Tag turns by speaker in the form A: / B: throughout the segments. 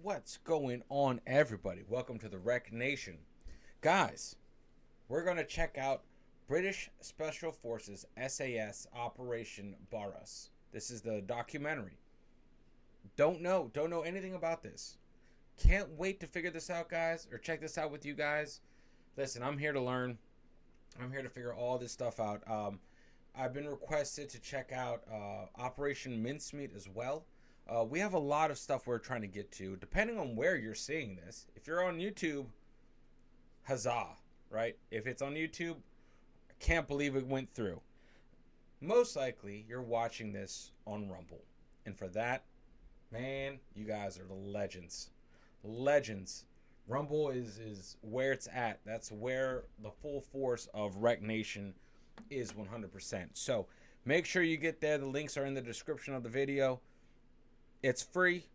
A: What's going on, everybody? Welcome to the Rec Nation. Guys, we're going to check out British Special Forces SAS Operation Barras. This is the documentary. Don't know anything about this. Can't wait to figure this out, guys, or check this out with you guys. Listen, I'm here to learn. I'm here to figure all this stuff out. I've been requested to check out Operation Mincemeat as well. We have a lot of stuff we're trying to get to, depending on where you're seeing this. If you're on YouTube, huzzah, right? If it's on YouTube, I can't believe it went through. Most likely, you're watching this on Rumble. And for that, man, you guys are the legends. Legends. Rumble is where it's at. That's where the full force of Rec Nation is 100%. So make sure you get there. The links are in the description of the video. It's free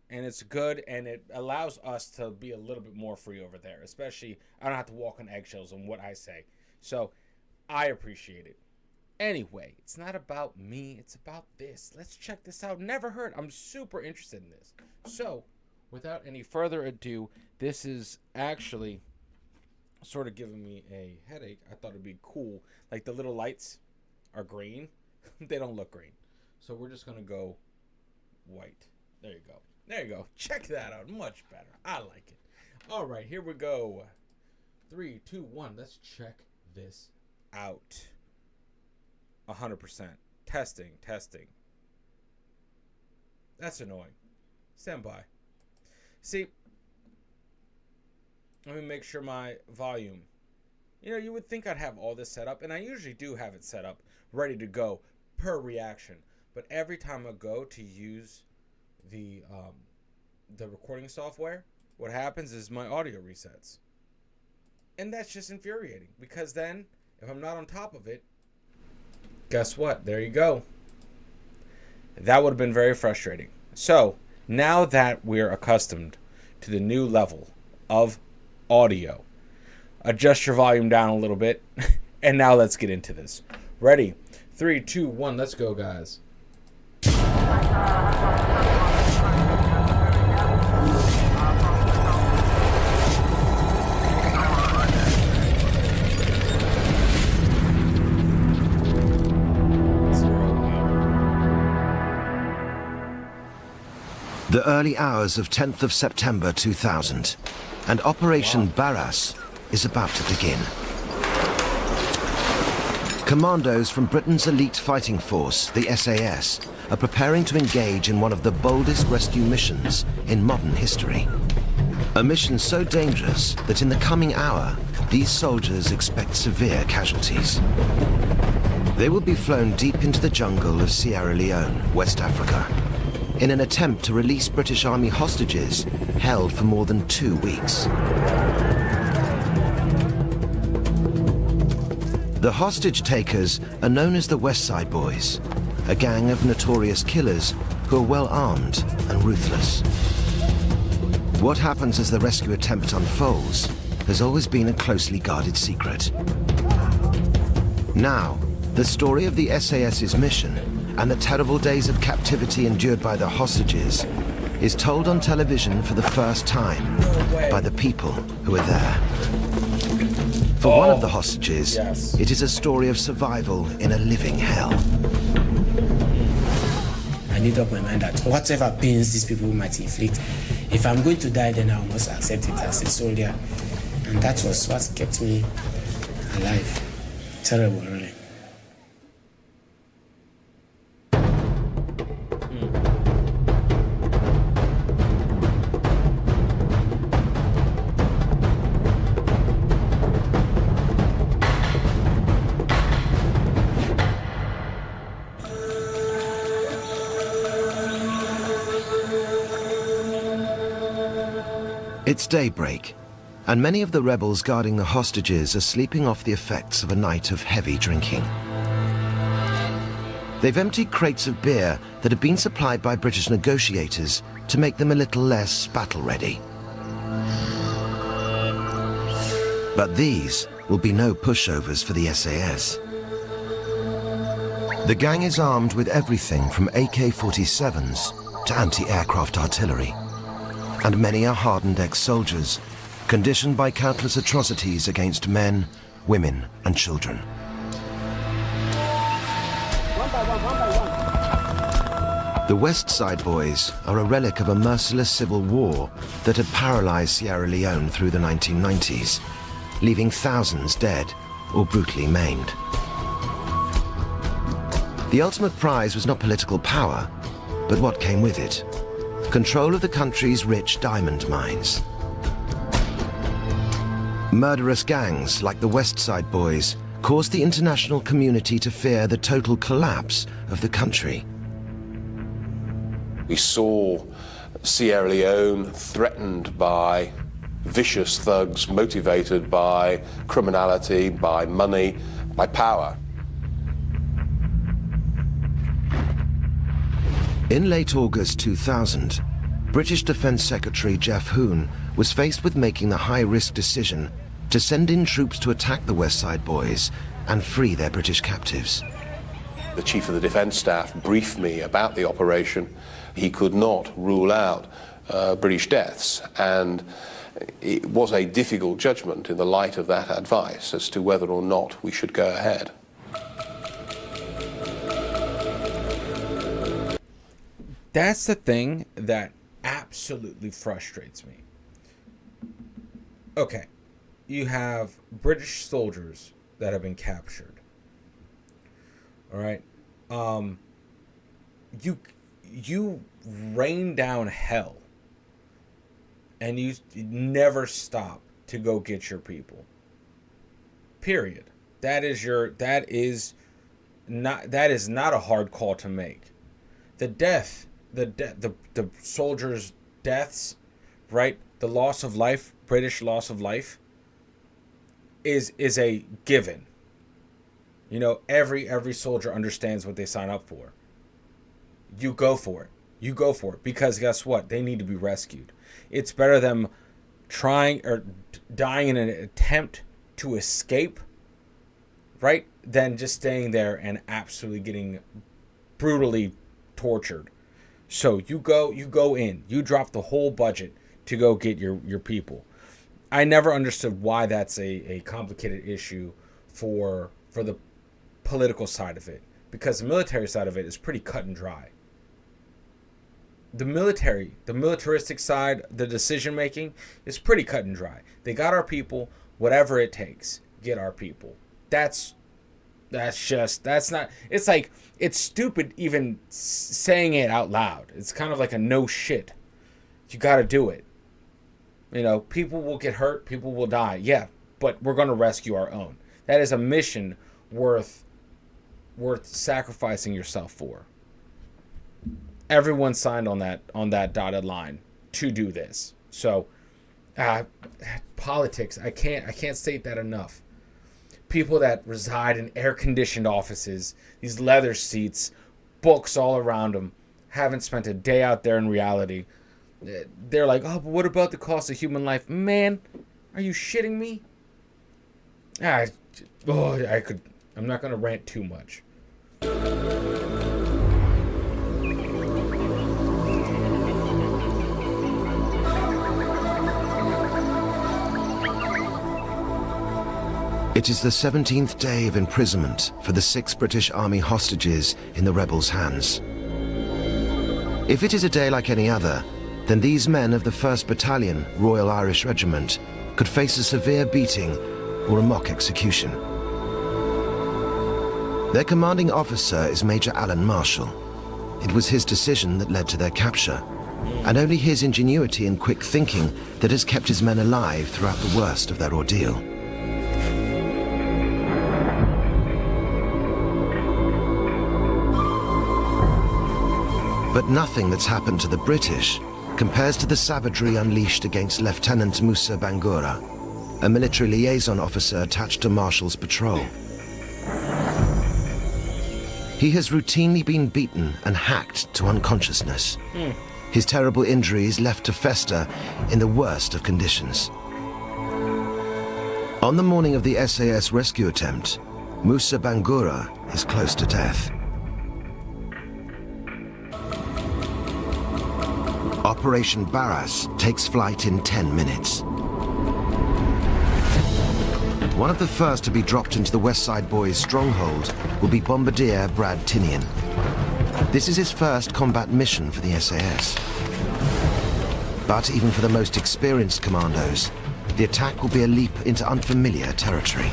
A: and it's good, and it allows us to be a little bit more free over there. Especially, I don't have to walk on eggshells on what I say. So I appreciate it. Anyway, it's not about me. It's about this. Let's check this out. Never heard. I'm super interested in this. So without any further ado, this is actually sort of giving me a headache. I thought it'd be cool. Like the little lights are green. They don't look green. So we're just going to go white. There you go. There you go. Check that out. Much better. I like it. All right, here we go. 3, 2, 1. Let's check this out. 100%. Testing. That's annoying. Stand by. See, let me make sure my volume. You know, you would think I'd have all this set up, and I usually do have it set up, ready to go per reaction. But every time I go to use the recording software, what happens is my audio resets. And that's just infuriating, because then if I'm not on top of it, guess what? There you go. That would have been very frustrating. So now that we're accustomed to the new level of audio, adjust your volume down a little bit. And now let's get into this. Ready? 3, 2, 1. Let's go, guys.
B: The early hours of 10th of September 2000, and Operation Barras is about to begin. Commandos from Britain's elite fighting force, the SAS, are preparing to engage in one of the boldest rescue missions in modern history. A mission so dangerous that in the coming hour, these soldiers expect severe casualties. They will be flown deep into the jungle of Sierra Leone, West Africa, in an attempt to release British Army hostages held for more than 2 weeks. The hostage takers are known as the West Side Boys, a gang of notorious killers who are well armed and ruthless. What happens as the rescue attempt unfolds has always been a closely guarded secret. Now, the story of the SAS's mission and the terrible days of captivity endured by the hostages is told on television for the first time by the people who are there. For one of the hostages, it is a story of survival in a living hell.
C: I made up my mind that whatever pains these people might inflict, if I'm going to die, then I must accept it as a soldier. And that was what kept me alive. Terrible, really.
B: It's daybreak, and many of the rebels guarding the hostages are sleeping off the effects of a night of heavy drinking. They've emptied crates of beer that had been supplied by British negotiators to make them a little less battle-ready. But these will be no pushovers for the SAS. The gang is armed with everything from AK-47s to anti-aircraft artillery. and many are hardened ex-soldiers, conditioned by countless atrocities against men, women, and children. The West Side Boys are a relic of a merciless civil war that had paralyzed Sierra Leone through the 1990s, leaving thousands dead or brutally maimed. The ultimate prize was not political power, but what came with it: control of the country's rich diamond mines. Murderous gangs like the West Side Boys caused the international community to fear the total collapse of the country.
D: We saw Sierra Leone threatened by vicious thugs motivated by criminality, by money, by power.
B: In late August 2000, British Defence Secretary Jeff Hoon was faced with making the high-risk decision to send in troops to attack the West Side Boys and free their British captives.
D: The Chief of the Defence Staff briefed me about the operation. He could not rule out British deaths, and it was a difficult judgment in the light of that advice as to whether or not we should go ahead.
A: That's the thing that absolutely frustrates me. Okay, you have British soldiers that have been captured. All right, you rain down hell, and you never stop to go get your people. Period. That is not a hard call to make. The soldiers' deaths, right? The loss of life, British loss of life, is a given. You know, every soldier understands what they sign up for. You go for it. You go for it, because guess what? They need to be rescued. It's better them trying or dying in an attempt to escape, right, than just staying there and absolutely getting brutally tortured. So you go in, you drop the whole budget to go get your people. I never understood why that's a complicated issue for the political side of it, because the military side of it is pretty cut and dry. The militaristic side, the decision making is pretty cut and dry. They got our people, whatever it takes, get our people. That's not, it's like, it's stupid even saying it out loud. It's kind of like a no shit. You got to do it. You know, people will get hurt, people will die. Yeah, but we're going to rescue our own. That is a mission worth sacrificing yourself for. Everyone signed on that dotted line to do this. So, politics, I can't state that enough. People that reside in air-conditioned offices, these leather seats, books all around them, haven't spent a day out there in reality. They're like, oh, but what about the cost of human life? Man, are you shitting me? I'm not going to rant too much.
B: It is the 17th day of imprisonment for the 6 British Army hostages in the rebels' hands. If it is a day like any other, then these men of the 1st Battalion, Royal Irish Regiment, could face a severe beating or a mock execution. Their commanding officer is Major Alan Marshall. It was his decision that led to their capture, and only his ingenuity and quick thinking that has kept his men alive throughout the worst of their ordeal. But nothing that's happened to the British compares to the savagery unleashed against Lieutenant Musa Bangura, a military liaison officer attached to Marshall's patrol. He has routinely been beaten and hacked to unconsciousness. His terrible injuries left to fester in the worst of conditions. On the morning of the SAS rescue attempt, Musa Bangura is close to death. Operation Barras takes flight in 10 minutes. One of the first to be dropped into the West Side Boys' stronghold will be Bombardier Brad Tinian. This is his first combat mission for the SAS. But even for the most experienced commandos, the attack will be a leap into unfamiliar territory.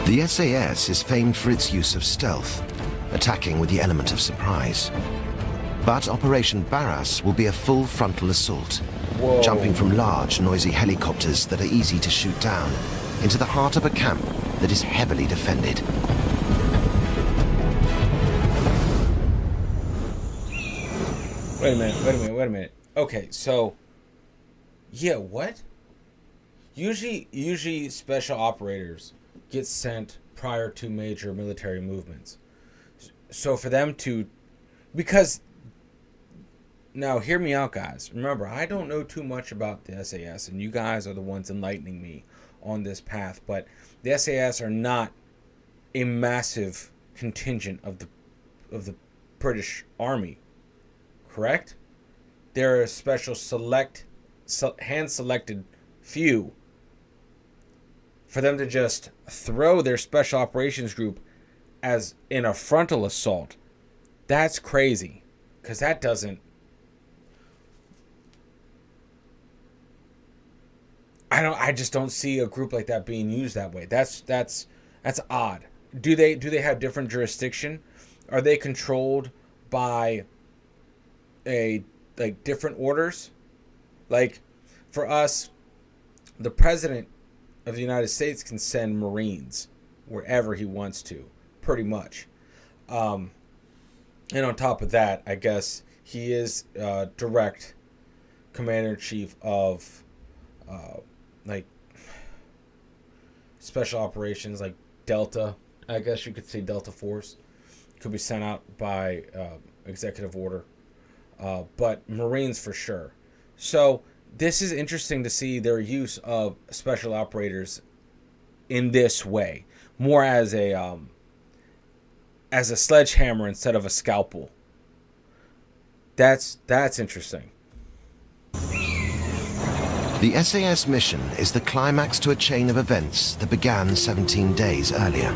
B: The SAS is famed for its use of stealth, attacking with the element of surprise. But Operation Barras will be a full frontal assault, jumping from large, noisy helicopters that are easy to shoot down into the heart of a camp that is heavily defended.
A: Wait a minute. Okay, so, yeah, what? Usually special operators get sent prior to major military movements. So for them to, because, now hear me out, guys. Remember, I don't know too much about the SAS, and you guys are the ones enlightening me on this path, but the SAS are not a massive contingent of the British Army. Correct? They're a special hand-selected few. For them to just throw their special operations group as in a frontal assault, that's crazy. Because that doesn't... I just don't see a group like that being used that way. That's odd. Do they have different jurisdiction? Are they controlled by different orders? Like, for us, the president of the United States can send Marines wherever he wants to, pretty much. And on top of that, I guess he is direct commander-in-chief of special operations, like Delta. I guess you could say Delta Force. Could be sent out by executive order. But Marines for sure. So this is interesting to see their use of special operators in this way, more as a sledgehammer instead of a scalpel. That's interesting.
B: The SAS mission is the climax to a chain of events that began 17 days earlier.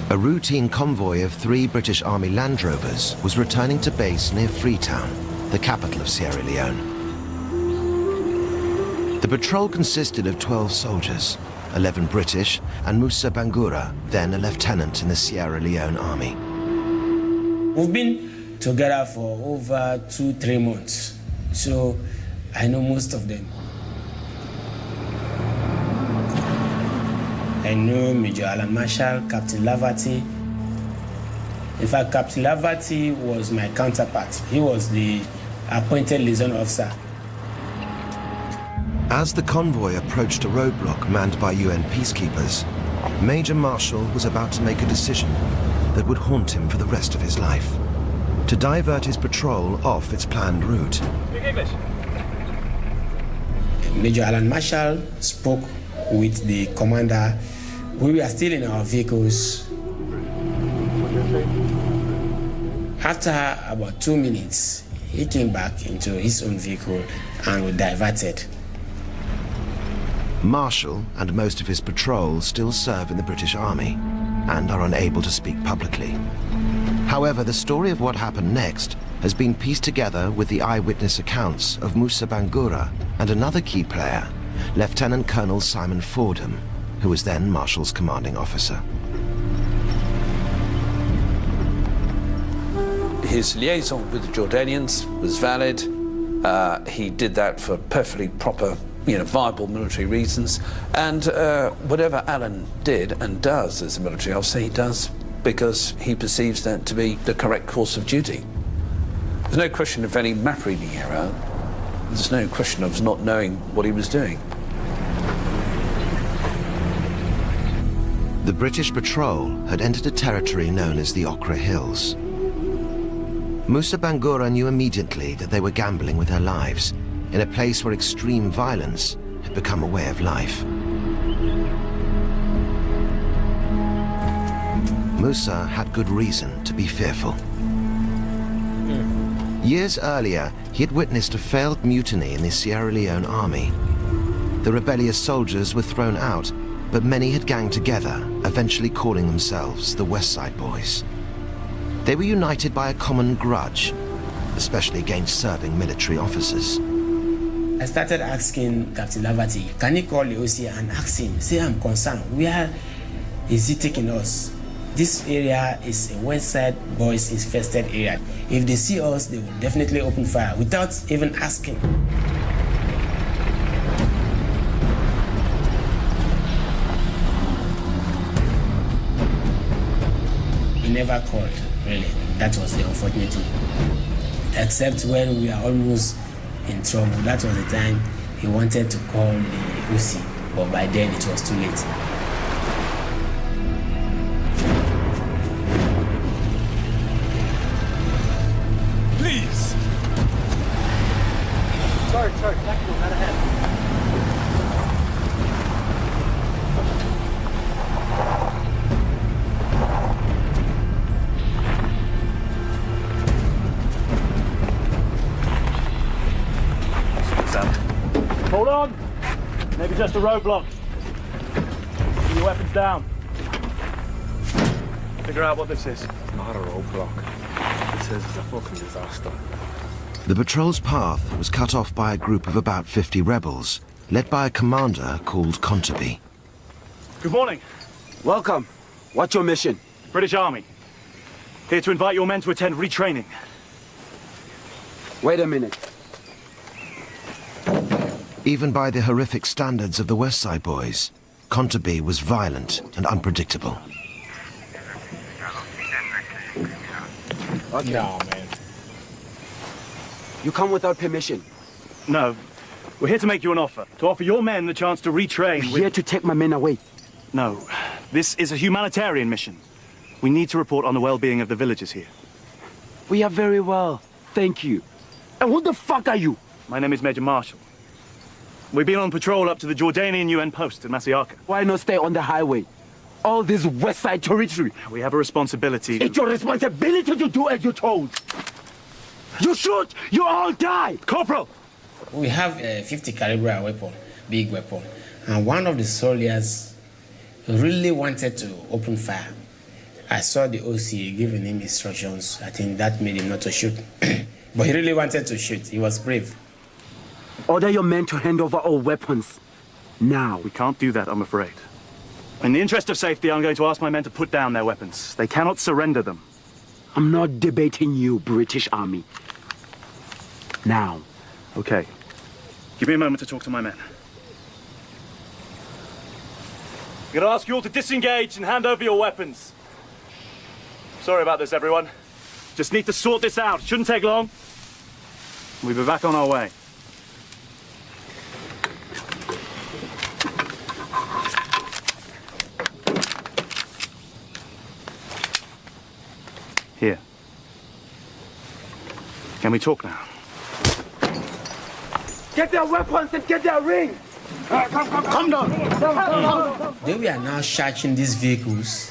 B: A routine convoy of 3 British Army Land Rovers was returning to base near Freetown, the capital of Sierra Leone. The patrol consisted of 12 soldiers, 11 British, and Musa Bangura, then a lieutenant in the Sierra Leone Army.
C: We've been together for over 2-3 months, so I know most of them. I know Major Alan Marshall, Captain Laverty. In fact, Captain Laverty was my counterpart. He was the appointed liaison officer.
B: As the convoy approached a roadblock manned by UN peacekeepers, Major Marshall was about to make a decision that would haunt him for the rest of his life: to divert his patrol off its planned route.
C: Major Alan Marshall spoke with the commander. We were still in our vehicles. After about 2 minutes, he came back into his own vehicle and we diverted.
B: Marshall and most of his patrol still serve in the British Army and are unable to speak publicly. However, the story of what happened next has been pieced together with the eyewitness accounts of Musa Bangura and another key player, Lieutenant Colonel Simon Fordham, who was then Marshall's commanding officer.
E: His liaison with the Jordanians was valid. He did that for perfectly proper, viable military reasons. And whatever Alan did and does as a military officer, he does because he perceives that to be the correct course of duty. There's no question of any map reading error. There's no question of not knowing what he was doing.
B: The British patrol had entered a territory known as the Okra Hills. Musa Bangura knew immediately that they were gambling with their lives in a place where extreme violence had become a way of life. Musa had good reason to be fearful. Years earlier, he had witnessed a failed mutiny in the Sierra Leone army. The rebellious soldiers were thrown out, but many had ganged together, eventually calling themselves the West Side Boys. They were united by a common grudge, especially against serving military officers.
C: I started asking Captain Laverty, can he call the OC and ask him, say I'm concerned, where is he taking us? This area is a West Side Boys infested area. If they see us, they will definitely open fire without even asking. He never called, really. That was the unfortunate thing. Except when we are almost in trouble. That was the time he wanted to call the OC, but by then it was too late.
F: Please! Sorry, tactical, not ahead. Hold on! Maybe just a roadblock. Put your weapons down. Figure out what this is.
G: It's not a roadblock. This is a fucking disaster.
B: The patrol's path was cut off by a group of about 50 rebels, led by a commander called Contaby.
F: Good morning.
H: Welcome. What's your mission?
F: British Army. Here to invite your men to attend retraining.
H: Wait a minute.
B: Even by the horrific standards of the West Side Boys, Contaby was violent and unpredictable.
H: Okay.
A: No, man.
H: You come without permission.
F: No. We're here to make you an offer. To offer your men the chance to retrain
H: You're
F: with...
H: here to take my men away.
F: No. This is a humanitarian mission. We need to report on the well-being of the villagers here.
H: We are very well. Thank you. And who the fuck are you?
F: My name is Major Marshall. We've been on patrol up to the Jordanian UN post in Masiaka.
H: Why not stay on the highway? All this West Side territory.
F: We have a responsibility to...
H: It's your responsibility to do as you're told. You shoot, you all die.
F: Corporal!
C: We have a 50 caliber weapon, big weapon, and one of the soldiers really wanted to open fire. I saw the OC giving him instructions. I think that made him not to shoot. But he really wanted to shoot. He was brave.
H: Order your men to hand over all weapons. Now.
F: We can't do that, I'm afraid. In the interest of safety, I'm going to ask my men to put down their weapons. They cannot surrender them.
H: I'm not debating you, British Army. Now.
F: Okay. Give me a moment to talk to my men. I'm going to ask you all to disengage and hand over your weapons. Sorry about this, everyone. Just need to sort this out. Shouldn't take long. We'll be back on our way. Here. Can we talk now?
H: Get their weapons and get their ring!
F: Come down!
C: They were now charging these vehicles,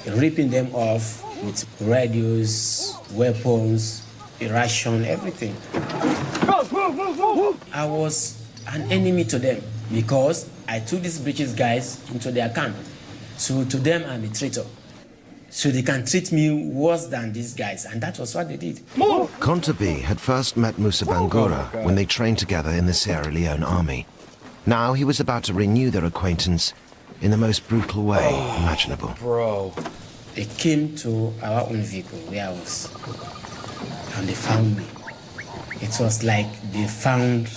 C: ripping them off with radios, weapons, ration, everything. I was an enemy to them because I took these British guys into their camp. So to them, I'm a traitor. So they can treat me worse than these guys, and that was what they did.
B: Contaby had first met Musa Bangura when they trained together in the Sierra Leone army. Now he was about to renew their acquaintance in the most brutal way imaginable.
A: Bro.
C: They came to our own vehicle where I was, and they found me. It was like they found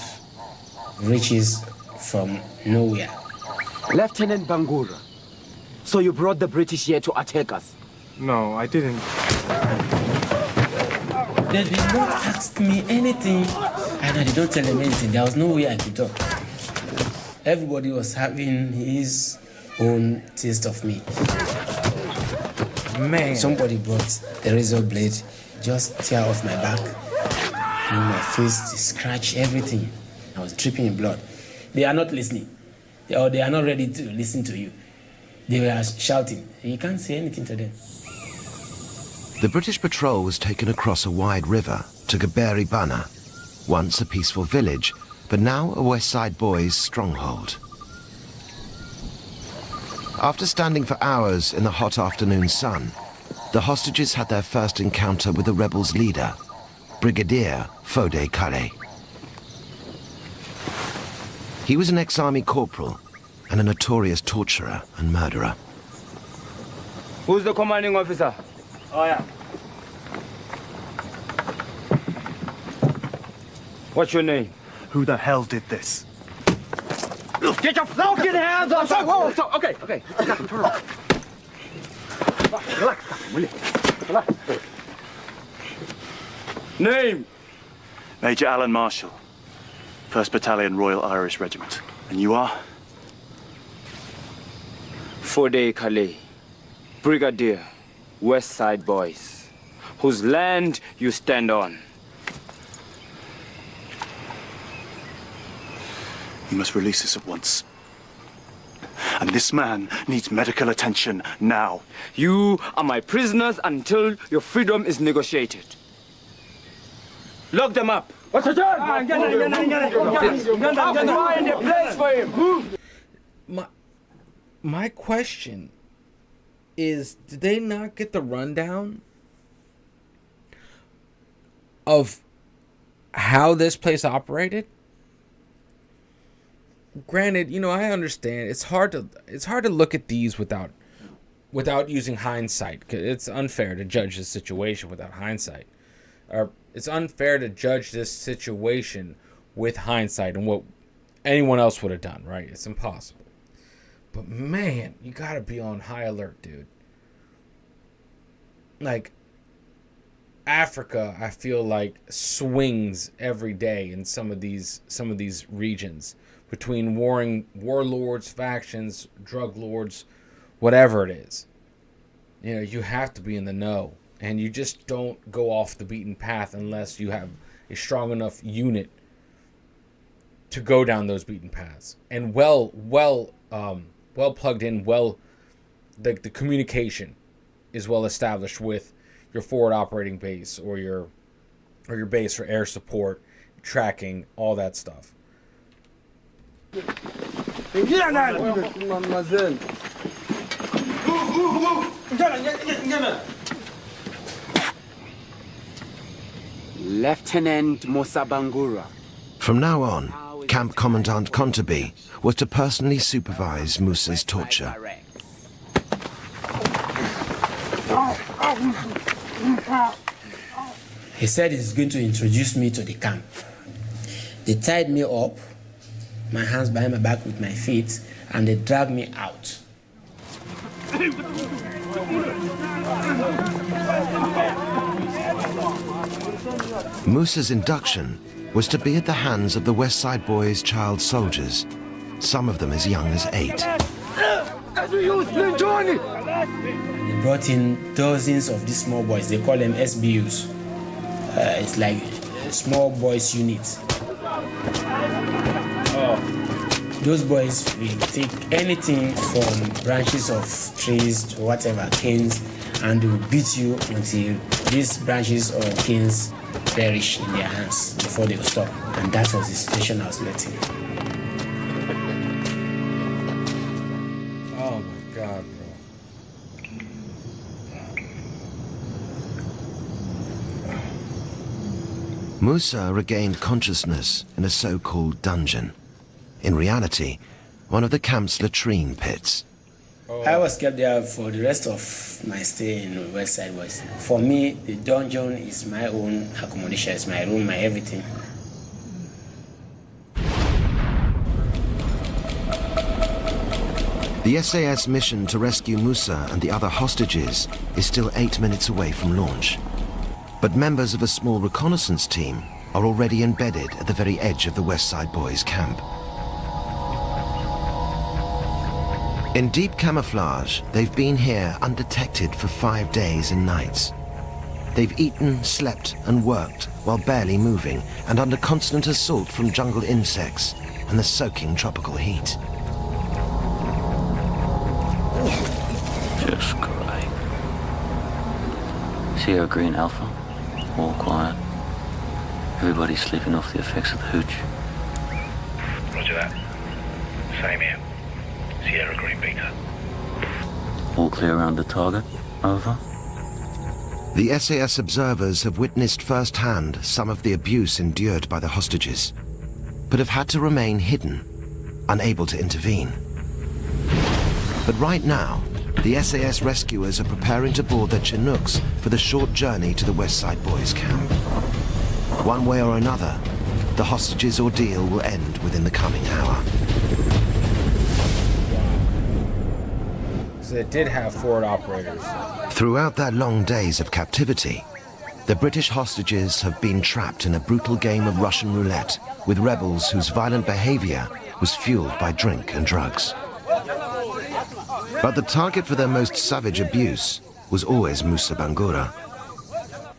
C: riches from nowhere.
H: Lieutenant Bangura, so you brought the British here to attack us?
G: No, I didn't.
C: They did not ask me anything, and I did not tell them anything. There was no way I could talk. Everybody was having his own taste of me.
A: Man.
C: Somebody brought the razor blade, just tear off my back, and my face, scratch everything. I was dripping in blood. They are not listening, or they are not ready to listen to you. They were shouting. You can't say anything to them.
B: The British patrol was taken across a wide river to Gaberi Bana, once a peaceful village, but now a West Side Boys stronghold. After standing for hours in the hot afternoon sun, the hostages had their first encounter with the rebels' leader, Brigadier Fode Kale. He was an ex-army corporal and a notorious torturer and murderer.
H: Who's the commanding officer?
F: I am.
H: What's your name?
F: Who the hell did this?
H: Get your fucking hands off! Whoa, okay. I got him, turn around. Relax, will you? Relax. Name?
F: Major Alan Marshall, 1st Battalion Royal Irish Regiment. And you are?
H: Fode Kale, Brigadier, West Side Boys, whose land you stand on.
F: You must release us at once. And this man needs medical attention now.
H: You are my prisoners until your freedom is negotiated. Lock them up. What's the turn? Find a place for him.
A: My question is, did they not get the rundown of how this place operated? Granted, you know, I understand it's hard to look at these without using hindsight. 'Cause it's unfair to judge the situation without hindsight. Or it's unfair to judge this situation with hindsight and what anyone else would have done, right? It's impossible. But man, you gotta be on high alert, dude. Like, Africa, I feel like, swings every day in some of these regions between warring warlords, factions, drug lords, whatever it is. You know, you have to be in the know, and you just don't go off the beaten path unless you have a strong enough unit to go down those beaten paths and well plugged in, the communication is well established with your forward operating base or your base for air support, tracking, all that stuff.
I: Lieutenant Musa Bangura.
B: From now on, Camp Commandant Kontabi was to personally supervise Musa's torture.
C: He said he's going to introduce me to the camp. They tied me up, my hands behind my back with my feet, and they dragged me out.
B: Musa's induction was to be at the hands of the West Side Boys' child soldiers, some of them as young as 8.
C: They brought in dozens of these small boys. They call them SBUs. It's like small boys units. Those boys will take anything from branches of trees to whatever, canes, and they will beat you until these branches or canes perish in their hands before they will stop. And that was the situation I was left in.
A: Oh my God, bro.
B: Musa regained consciousness in a so-called dungeon. In reality, one of the camp's latrine pits.
C: I was kept there for the rest of my stay in West Side Boys. For me, the dungeon is my own accommodation, it's my room, my everything.
B: The SAS mission to rescue Musa and the other hostages is still 8 minutes away from launch. But members of a small reconnaissance team are already embedded at the very edge of the West Side Boys camp. In deep camouflage, they've been here undetected for 5 days and nights. They've eaten, slept, and worked while barely moving and under constant assault from jungle insects and the soaking tropical heat.
J: Sierra Green Alpha. All quiet. Everybody's sleeping off the effects of the hooch.
K: Roger that. Same here. Sierra Green Beta.
J: All clear around the target. Over.
B: The SAS observers have witnessed firsthand some of the abuse endured by the hostages, but have had to remain hidden, unable to intervene. But right now, the SAS rescuers are preparing to board their Chinooks for the short journey to the West Side Boys camp. One way or another, the hostages' ordeal will end within the coming hour.
A: So it did have forward operators.
B: Throughout their long days of captivity, the British hostages have been trapped in a brutal game of Russian roulette with rebels whose violent behavior was fueled by drink and drugs. But the target for their most savage abuse was always Musa Bangura.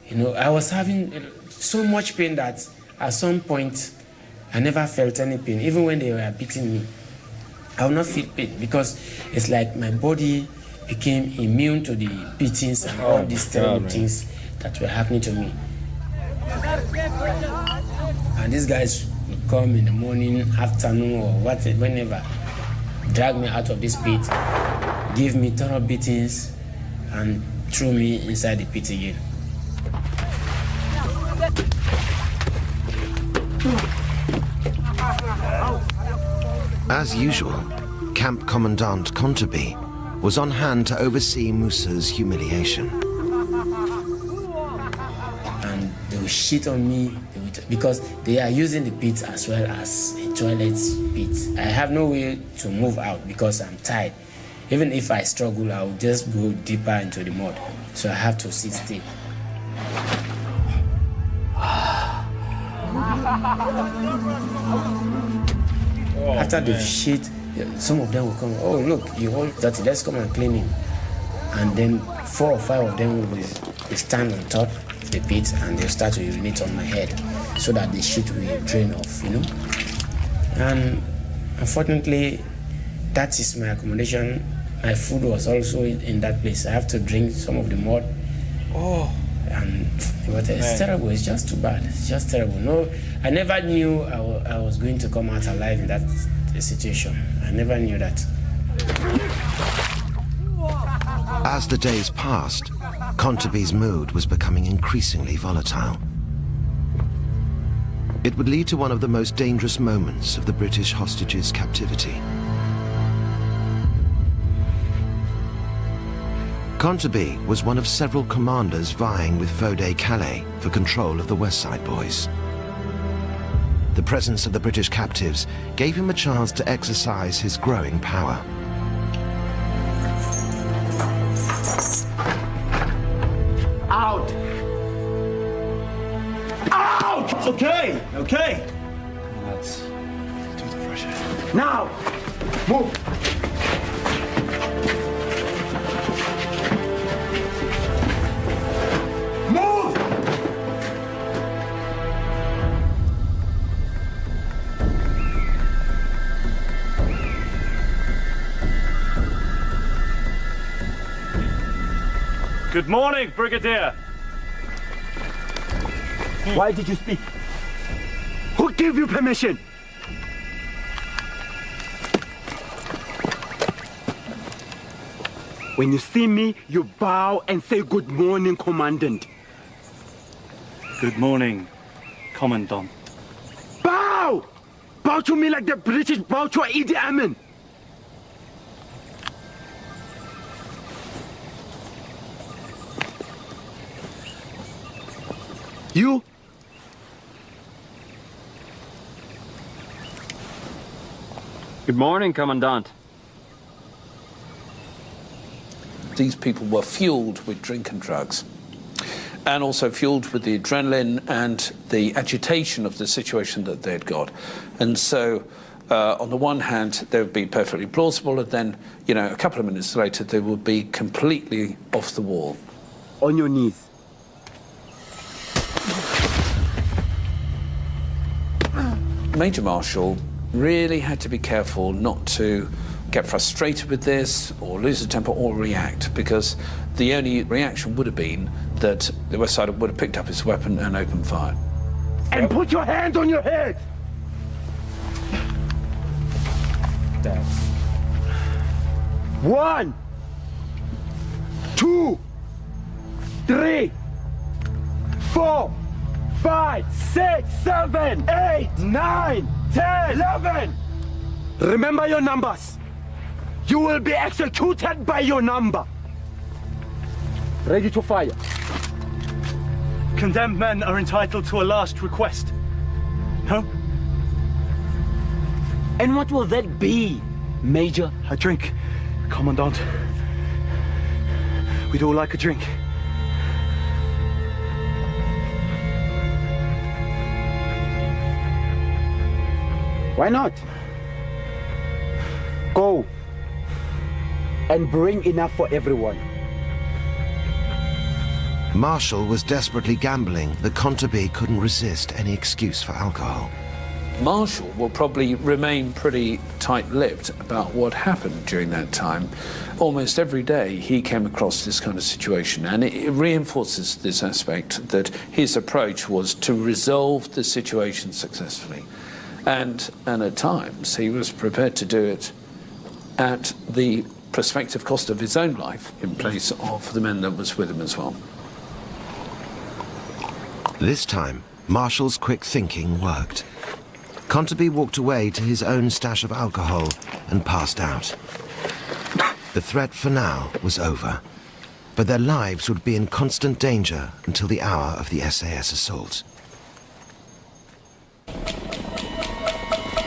C: You know, I was having so much pain that at some point I never felt any pain. Even when they were beating me, I would not feel pain because it's like my body became immune to the beatings and all these terrible things that were happening to me. And these guys would come in the morning, afternoon, or whatever, whenever, drag me out of this pit, give me thorough beatings, and threw me inside the pit again.
B: As usual, Camp Commandant Kontabi was on hand to oversee Musa's humiliation.
C: And they would shit on me because they are using the pit as well as a toilet pit. I have no way to move out because I'm tired. Even if I struggle, I will just go deeper into the mud. So I have to sit still. After the shit, some of them will come, oh look, you all dirty, let's come and clean him. And then 4 or 5 of them will stand on top of the pit and they'll start to urinate on my head so that the shit will drain off, you know. And unfortunately, that is my accommodation. My food was also in that place. I have to drink some of the mud. And it's terrible. It's just too bad. It's just terrible. No, I never knew I was going to come out alive in that situation. I never knew that.
B: As the days passed, Kontabi's mood was becoming increasingly volatile. It would lead to one of the most dangerous moments of the British hostages' captivity. Kontabi was one of several commanders vying with Fode Calais for control of the West Side Boys. The presence of the British captives gave him a chance to exercise his growing power.
I: Out! Out!
F: Okay, okay.
G: Let's do the fresh air.
I: Now! Move! Move!
F: Good morning, Brigadier.
I: Why did you speak? Who gave you permission? When you see me, you bow and say good morning, Commandant.
F: Good morning, Commandant.
I: Bow! Bow to me like the British bow to Idi Amin. You?
H: Good morning, Commandant.
E: These people were fueled with drink and drugs, and also fueled with the adrenaline and the agitation of the situation that they'd got. And so, on the one hand, they would be perfectly plausible, and then, you know, a couple of minutes later, they would be completely off the wall.
I: On your knees.
E: Major Marshall really had to be careful not to get frustrated with this or lose a temper or react, because the only reaction would have been that the West Sider would have picked up his weapon and opened fire.
I: And put your hand on your head!
A: That's...
I: 1, 2, 3, 4, 5, 6, 7, 8, 9, 10, 11! Remember your numbers. You will be executed by your number. Ready to fire.
F: Condemned men are entitled to a last request. No?
I: And what will that be, Major?
F: A drink, Commandant. We'd all like a drink.
I: Why not? Go and bring enough for everyone.
B: Marshall was desperately gambling that Conteby couldn't resist any excuse for alcohol.
E: Marshall will probably remain pretty tight-lipped about what happened during that time. Almost every day he came across this kind of situation, and it reinforces this aspect that his approach was to resolve the situation successfully. And at times he was prepared to do it at the prospective cost of his own life in place of the men that was with him as well.
B: This time, Marshall's quick thinking worked. Conteby walked away to his own stash of alcohol and passed out. The threat for now was over, but their lives would be in constant danger until the hour of the SAS assault.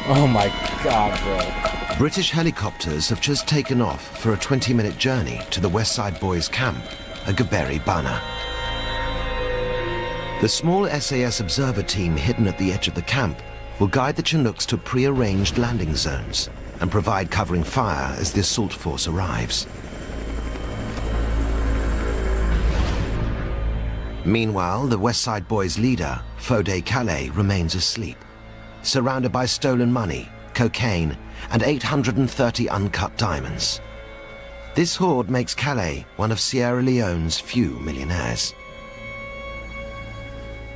A: Oh my God, bro.
B: British helicopters have just taken off for a 20-minute journey to the West Side Boys' camp at Gaberi Bana. The small SAS observer team hidden at the edge of the camp will guide the Chinooks to pre-arranged landing zones and provide covering fire as the assault force arrives. Meanwhile, the West Side Boys' leader, Fode Calais, remains asleep, surrounded by stolen money, cocaine, and 830 uncut diamonds. This hoard makes Calais one of Sierra Leone's few millionaires.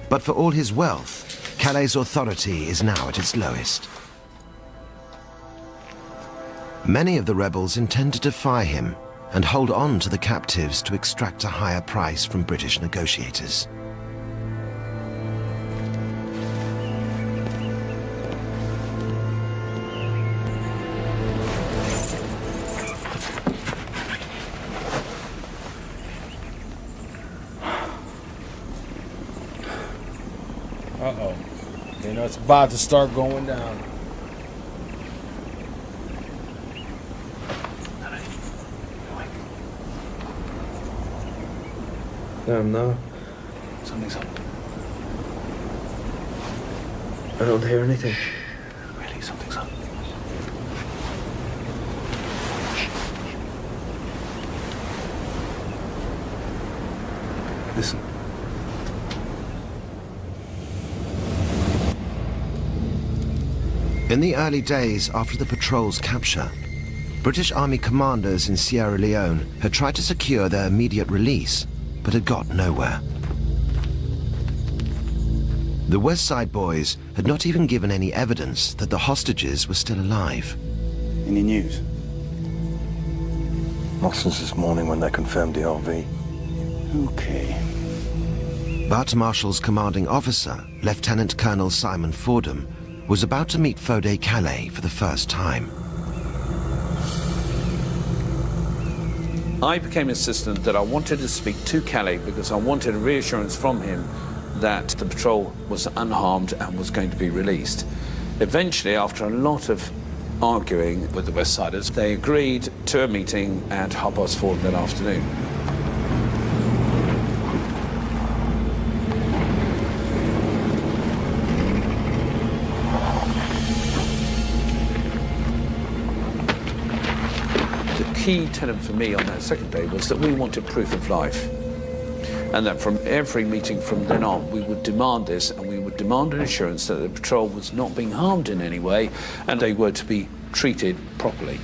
B: But for all his wealth, Calais' authority is now at its lowest. Many of the rebels intend to defy him and hold on to the captives to extract a higher price from British negotiators.
A: Uh-oh. You know, it's about to start going down.
G: No.
F: Something's up.
G: I don't hear anything.
F: Really, something's up. Listen.
B: In the early days after the patrol's capture, British Army commanders in Sierra Leone had tried to secure their immediate release, but had got nowhere. The West Side Boys had not even given any evidence that the hostages were still alive.
K: Any news?
G: Not since this morning when they confirmed the RV.
K: Okay.
B: But Marshall's commanding officer, Lieutenant Colonel Simon Fordham, was about to meet Fode Calais for the first time.
E: I became insistent that I wanted to speak to Calais because I wanted a reassurance from him that the patrol was unharmed and was going to be released. Eventually, after a lot of arguing with the West Siders, they agreed to a meeting at 4:30 that afternoon. The key tenet for me on that second day was that we wanted proof of life, and that from every meeting from then on we would demand this, and we would demand an assurance that the patrol was not being harmed in any way and they were to be treated properly.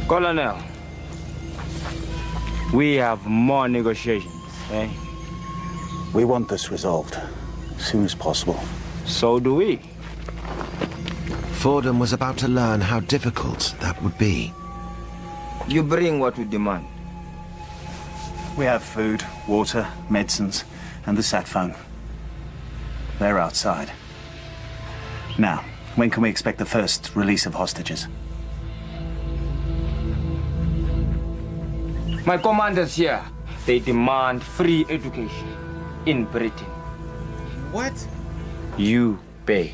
H: Colonel, we have more negotiations, eh?
K: We want this resolved as soon as possible.
H: So do we.
B: Fordham was about to learn how difficult that would be.
H: You bring what we demand.
K: We have food, water, medicines, and the sat phone. They're outside. Now, when can we expect the first release of hostages?
H: My commanders here, they demand free education in Britain.
A: What?
H: You pay.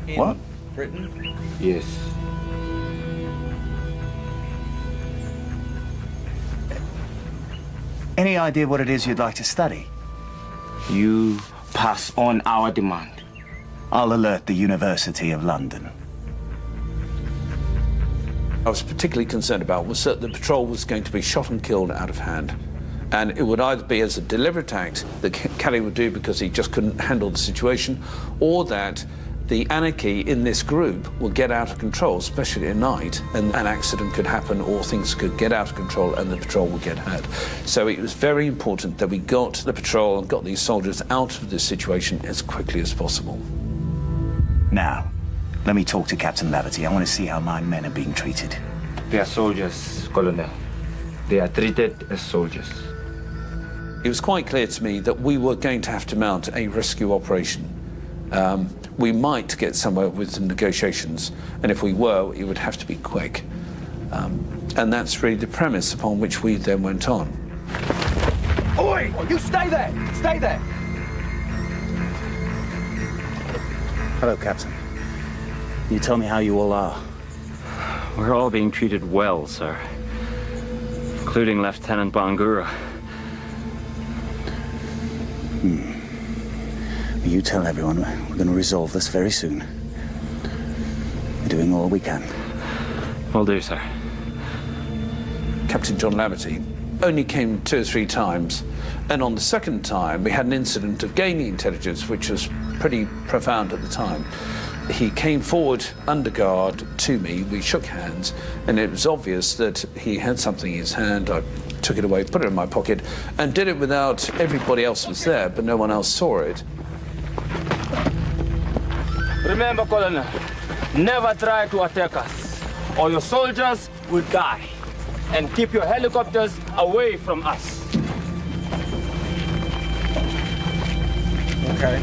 A: In
K: What?
A: Britain?
H: Yes.
K: Any idea what it is you'd like to study?
H: You pass on our demand.
K: I'll alert the University of London.
E: I was particularly concerned about was that the patrol was going to be shot and killed out of hand. And it would either be as a deliberate act that Kelly would do because he just couldn't handle the situation, or that the anarchy in this group will get out of control, especially at night, and an accident could happen or things could get out of control and the patrol would get hurt. So it was very important that we got the patrol and got these soldiers out of this situation as quickly as possible.
K: Now, let me talk to Captain Laverty. I want to see how my men are being treated.
H: They are soldiers, Colonel. They are treated as soldiers.
E: It was quite clear to me that we were going to have to mount a rescue operation. We might get somewhere with the negotiations, and if we were, it would have to be quick. And that's really the premise upon which we then went on.
I: Oi! You stay there! Stay there!
K: Hello, Captain. Can you tell me how you all are?
L: We're all being treated well, sir. Including Lieutenant Bangura.
K: You tell everyone we're going to resolve this very soon. We're doing all we can.
L: Will do, sir.
E: Captain John Laverty only came 2 or 3 times, and on the second time we had an incident of gaining intelligence which was pretty profound at the time. He came forward under guard to me, we shook hands, and it was obvious that he had something in his hand. I took it away, put it in my pocket, and did it without everybody else was there, but no one else saw it.
H: Remember, Colonel, never try to attack us, or your soldiers will die. And keep your helicopters away from us.
A: Okay.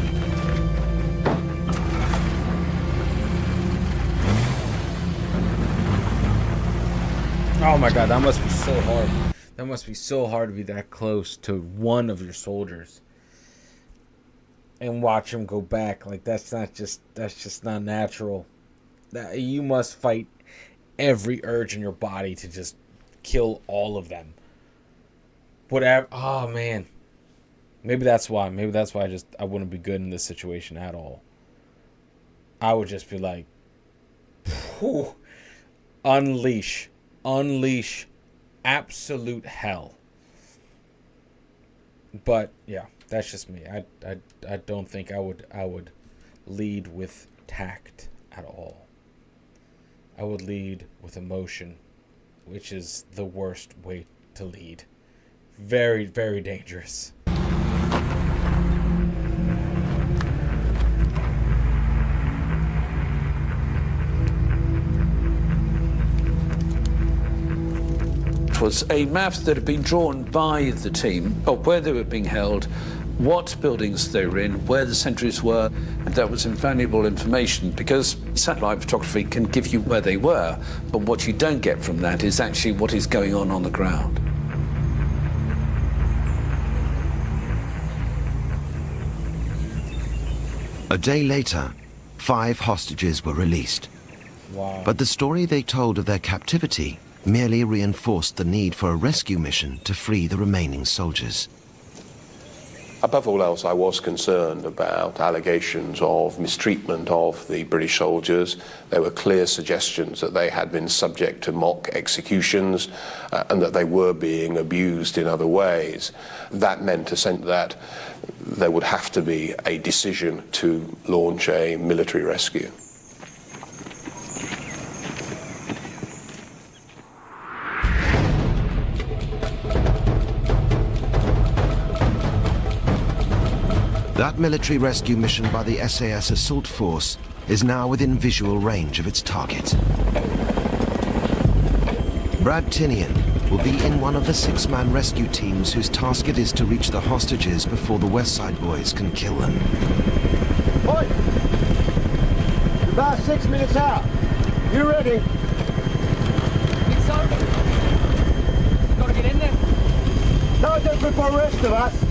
A: Oh my god, that must be so hard. That must be so hard to be that close to one of your soldiers and watch him go back. Like that's just not natural. That you must fight every urge in your body to just kill all of them. Whatever. Oh man. Maybe that's why. Maybe that's why I wouldn't be good in this situation at all. I would just be like, whew, unleash absolute hell. But yeah, that's just me. I don't think I would lead with tact at all. I would lead with emotion, which is the worst way to lead. Very, very dangerous.
E: It was a map that had been drawn by the team of where they were being held, what buildings they were in, where the sentries were, and that was invaluable information because satellite photography can give you where they were, but what you don't get from that is actually what is going on the ground.
B: A day later, 5 hostages were released.
A: Wow.
B: But the story they told of their captivity merely reinforced the need for a rescue mission to free the remaining soldiers.
D: Above all else, I was concerned about allegations of mistreatment of the British soldiers. There were clear suggestions that they had been subject to mock executions and that they were being abused in other ways. That meant essentially that there would have to be a decision to launch a military rescue.
B: That military rescue mission by the SAS assault force is now within visual range of its target. Brad Tinian will be in one of the 6-man rescue teams whose task it is to reach the hostages before the West Side Boys can kill them.
I: Oi! About 6 minutes out. You ready?
H: Think so? Gotta get in there.
I: No different for the rest of us.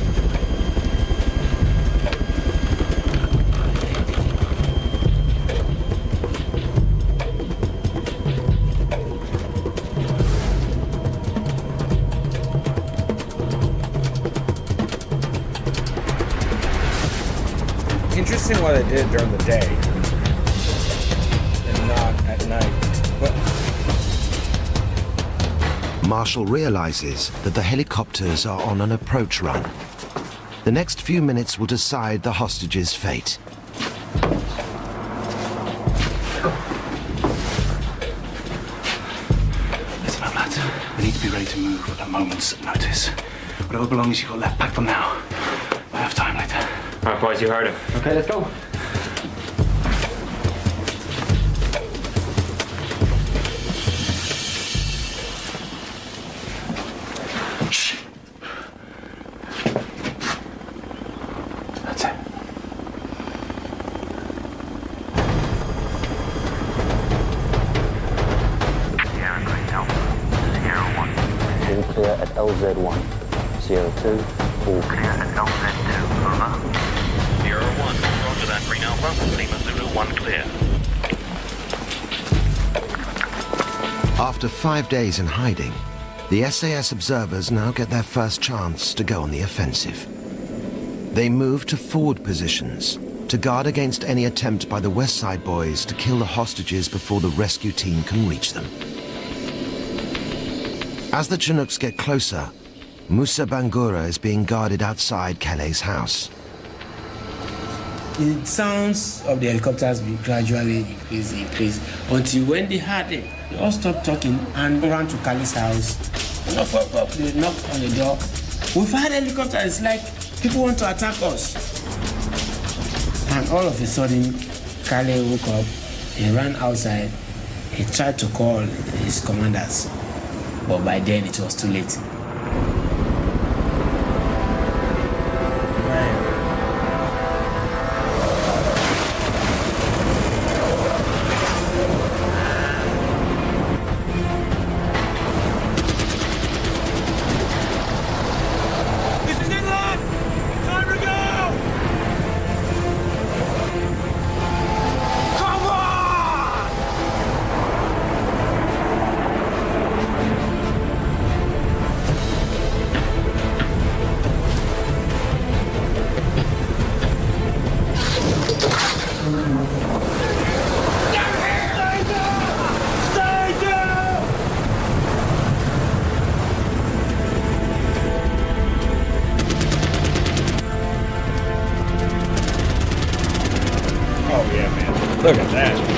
A: Interesting what they did during the day and not at night. But
B: Marshall realizes that the helicopters are on an approach run. The next few minutes will decide the hostages' fate.
K: Listen up, lads. We need to be ready to move at a moment's notice. Whatever belongings you got left, pack them now. I have time later.
L: All right, boys, you heard him.
I: Okay, let's go.
K: Shh. That's it.
J: Sierra Green Alpha, Sierra 1. All clear at LZ1. Sierra 2, all clear at LZ2, over. Sierra 1, roger that, Green Alpha. Lima Zulu 1 clear.
B: After 5 days in hiding, the SAS observers now get their first chance to go on the offensive. They move to forward positions to guard against any attempt by the West Side Boys to kill the hostages before the rescue team can reach them. As the Chinooks get closer, Musa Bangura is being guarded outside Calais' house.
C: The sounds of the helicopters will gradually increase until when they heard it, they all stopped talking and ran to Kali's house. Knock, knock, knock. They knocked on the door. We've had helicopters, it's like people want to attack us. And all of a sudden, Kale woke up, he ran outside, he tried to call his commanders, but by then it was too late.
A: Look at that.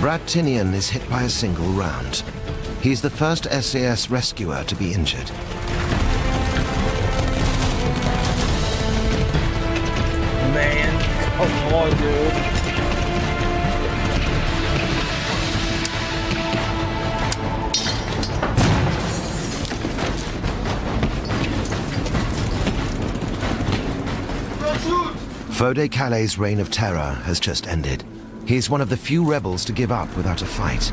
B: Brad Tinian is hit by a single round. He's the first SAS rescuer to be injured.
A: Man. Oh, come on, dude.
B: Fode Calais' reign of terror has just ended. He is one of the few rebels to give up without a fight.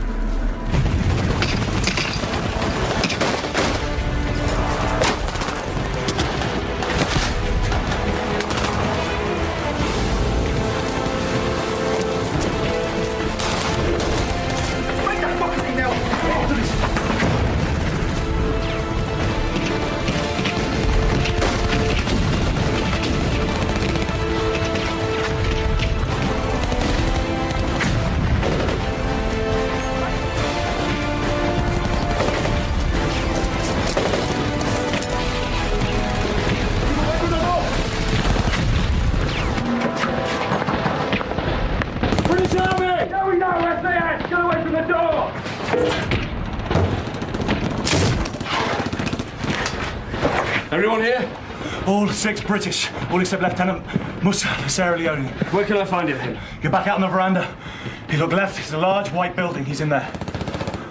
F: here?
I: All 6 British, all except Lieutenant Musa for Sierra Leone.
F: Where can I find him?
I: You're back out on the veranda. You look left, it's a large white building. He's in there.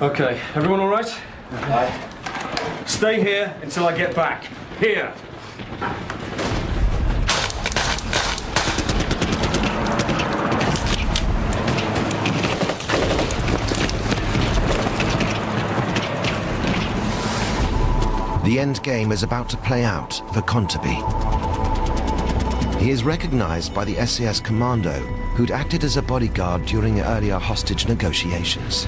F: Okay, everyone all right? Aye. Stay here until I get back. Here.
B: The end game is about to play out for Konteby. He is recognized by the SAS commando who'd acted as a bodyguard during the earlier hostage negotiations.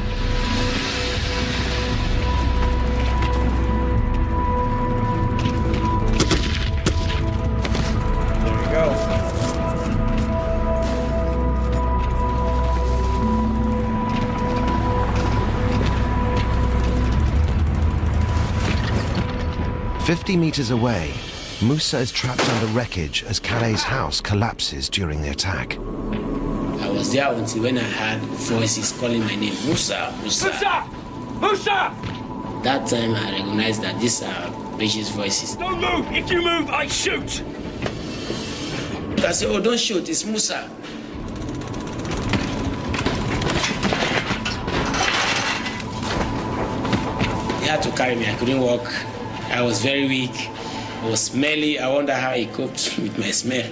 A: There you go.
B: "50 meters away, Musa is trapped under wreckage as Calais' house collapses during the attack.
C: I was there until when I heard voices calling my name, Musa, Musa.
H: Musa! Musa!
C: That time I recognized that these are British voices.
H: Don't move! If you move, I shoot!
C: I said, oh, don't shoot, it's Musa. He had to carry me, I couldn't walk. I was very weak. I was smelly. I wonder how he coped with my smell.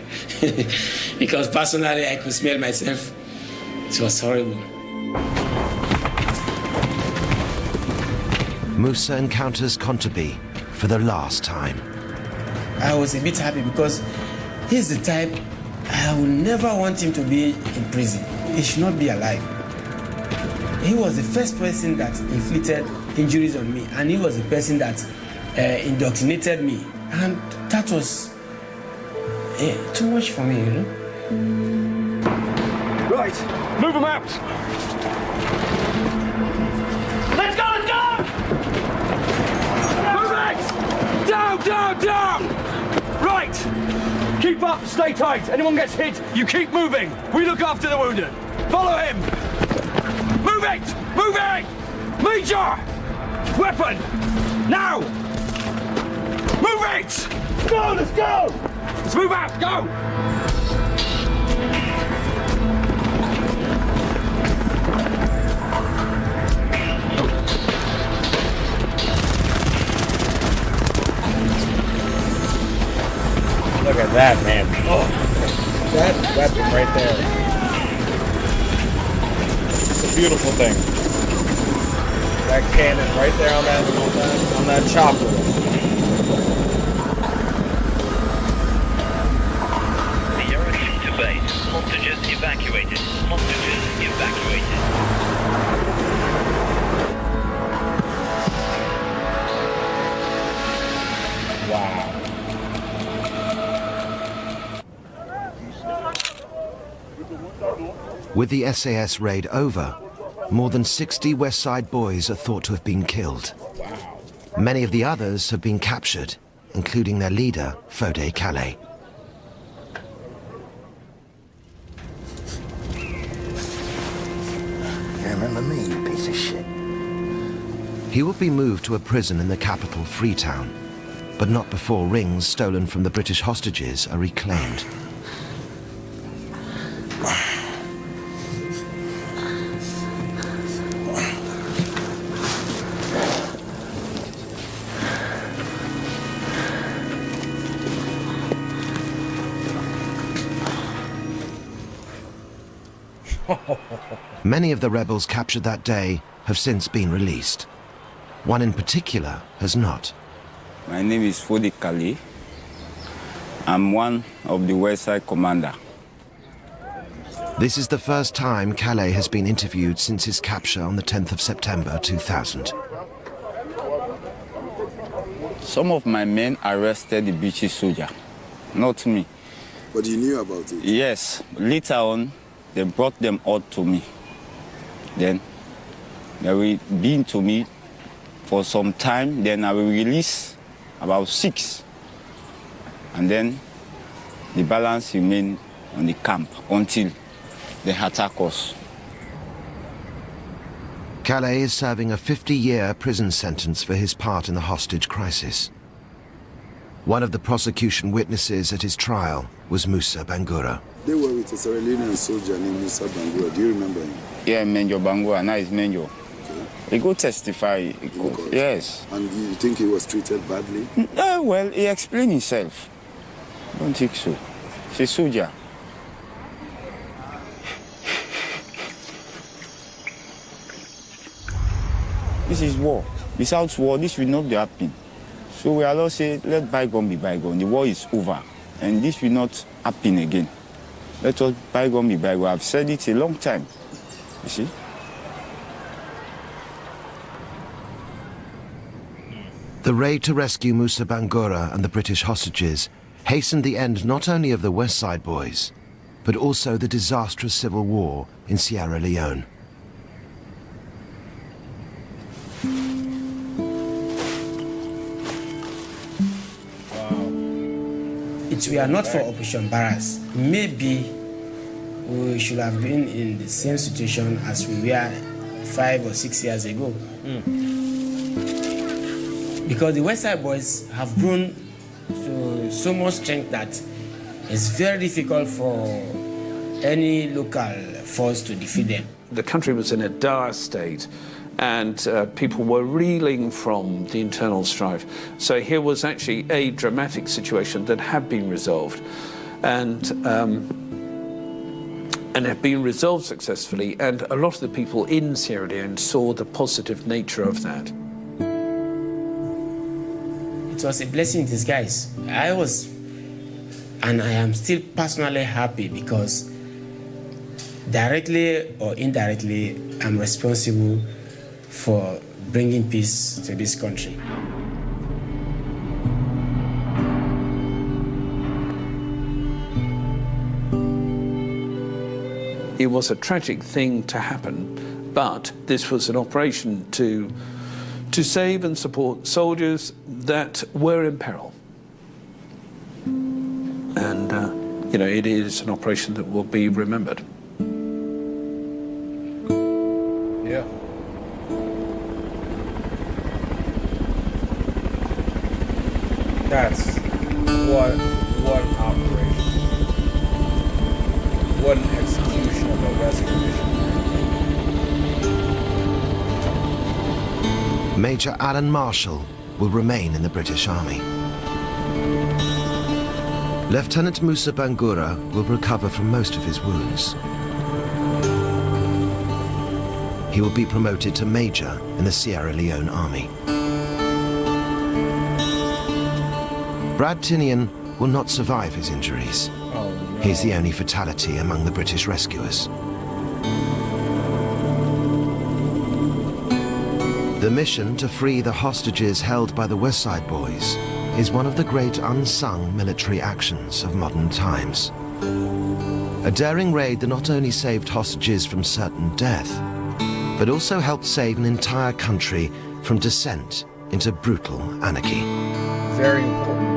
C: Because personally, I could smell myself. It was horrible.
B: Musa encounters Konteby for the last time.
C: I was a bit happy because he's the type I would never want him to be in prison. He should not be alive. He was the first person that inflicted injuries on me, and he was the person that indoctrinated me. And that was too much for me, you know?
F: Right, move them out!
H: Let's go, let's go!
F: Move it! Down, down, down! Right! Keep up, stay tight. Anyone gets hit, you keep moving. We look after the wounded. Follow him! Move it! Move it! Major! Weapon! Now! Move it! Go, let's go! Let's move out, go!
A: Look at that, man. Oh, that weapon right there. It's a beautiful thing. That cannon right there on that chopper.
J: Hostages evacuated. Hostages evacuated.
A: Wow.
B: With the SAS raid over, more than 60 West Side boys are thought to have been killed.
A: Wow.
B: Many of the others have been captured, including their leader, Fode Calais.
M: Remember me, you piece of shit.
B: He will be moved to a prison in the capital, Freetown, but not before rings stolen from the British hostages are reclaimed. Many of the rebels captured that day have since been released. One in particular has not.
N: My name is Fode Calais. I'm one of the West Side commander.
B: This is the first time Calais has been interviewed since his capture on the 10th of September 2000.
N: Some of my men arrested the British soldier, not me.
M: But you knew about it?
N: Yes. Later on, they brought them out to me. Then they will be to me for some time. Then I will release about 6. And then the balance remain on the camp until they attack us.
B: Calais is serving a 50-year prison sentence for his part in the hostage crisis. One of the prosecution witnesses at his trial was Musa Bangura.
M: They were with a Sierra Leonean soldier named Musa Bangura. Do you remember him?
N: Yeah, Menjo Bangura. Now he's Menjo. Okay. He could testify. Yes.
M: And you think he was treated badly?
N: Well, he explained himself. I don't think so. He's a soldier. This is war. Without war, this will not be happening. So we allow say, let bygone be bygone. The war is over. And this will not happen again. Let us bygone be bygone. I've said it a long time. You see?
B: The raid to rescue Musa Bangura and the British hostages hastened the end not only of the West Side Boys, but also the disastrous civil war in Sierra Leone.
C: If we are not for Operation Barras, maybe we should have been in the same situation as we were 5 or 6 years ago. Because the West Side Boys have grown to so much strength that it's very difficult for any local force to defeat them.
E: The country was in a dire state, and people were reeling from the internal strife. So here was actually a dramatic situation that had been resolved, and had been resolved successfully, and a lot of the people in Sierra Leone saw the positive nature of that.
C: It was a blessing in disguise. I was, and I am still personally happy because directly or indirectly, I'm responsible for bringing peace to this country.
E: It was a tragic thing to happen, but this was an operation to save and support soldiers that were in peril. And, it is an operation that will be remembered.
A: Yeah. That's what an operation. What an execution of a rescue mission.
B: Major Alan Marshall will remain in the British Army. Lieutenant Musa Bangura will recover from most of his wounds. He will be promoted to Major in the Sierra Leone Army. Brad Tinian will not survive his injuries.
A: Oh, no.
B: He's the only fatality among the British rescuers. The mission to free the hostages held by the West Side Boys is one of the great unsung military actions of modern times. A daring raid that not only saved hostages from certain death, but also helped save an entire country from descent into brutal anarchy.
A: Very important.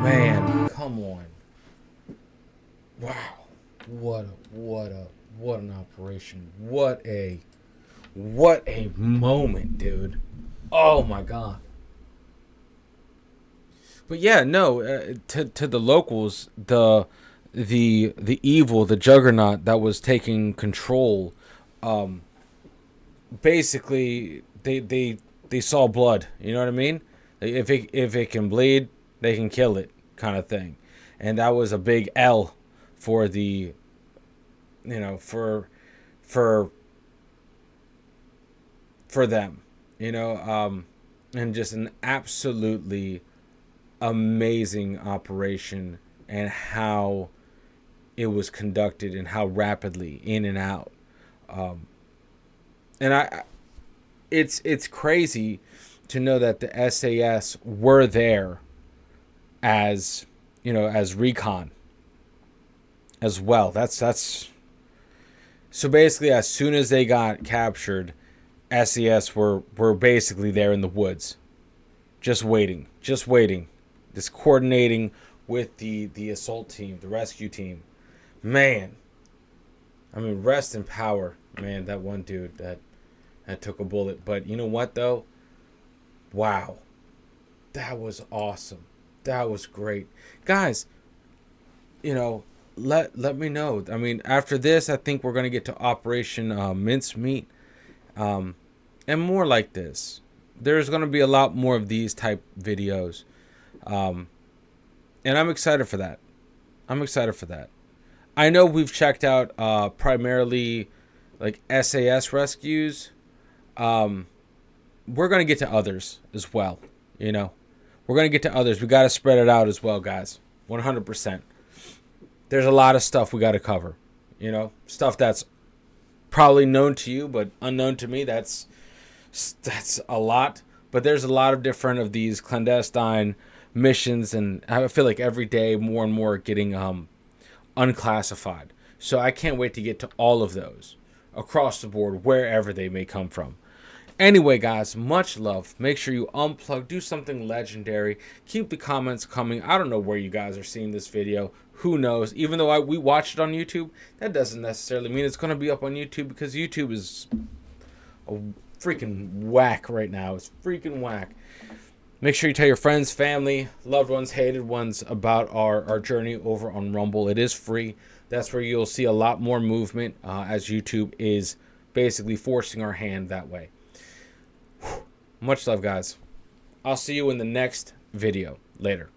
A: Man, come on. Wow. What an operation. What a moment, dude. Oh my God. But yeah, no, to the locals, the evil, the juggernaut that was taking control, basically they saw blood. You know what I mean? If it can bleed, they can kill it, kind of thing. And that was a big L for the, for them, and just an absolutely amazing operation, and how it was conducted and how rapidly in and out. And it's crazy to know that the SAS were there as recon as well. That's so basically, as soon as they got captured, SAS were basically there in the woods, just waiting, just coordinating with the assault team, the rescue team. Man, I mean, rest in power, man, that one dude that took a bullet. But you know what, though? Wow. That was awesome. That was great. Guys, you know, let me know. I mean, after this, I think we're going to get to Operation Mincemeat. And more like this. There's going to be a lot more of these type videos. And I'm excited for that. I'm excited for that. I know we've checked out primarily like SAS rescues. We're going to get to others as well. You know, we're going to get to others. We got to spread it out as well, guys. 100%. There's a lot of stuff we got to cover. You know, stuff that's probably known to you, but unknown to me. That's a lot. But there's a lot of different of these clandestine missions, and I feel like every day more and more are getting unclassified. So I can't wait to get to all of those across the board, wherever they may come from. Anyway, guys, much love. Make sure you unplug, do something legendary. Keep the comments coming. I don't know where you guys are seeing this video. Who knows? Even though we watched it on YouTube, that doesn't necessarily mean it's going to be up on YouTube, because YouTube is a freaking whack right now. It's freaking whack. Make sure you tell your friends, family, loved ones, hated ones about our journey over on Rumble. It is free. That's where you'll see a lot more movement as YouTube is basically forcing our hand that way. Much love, guys. I'll see you in the next video. Later.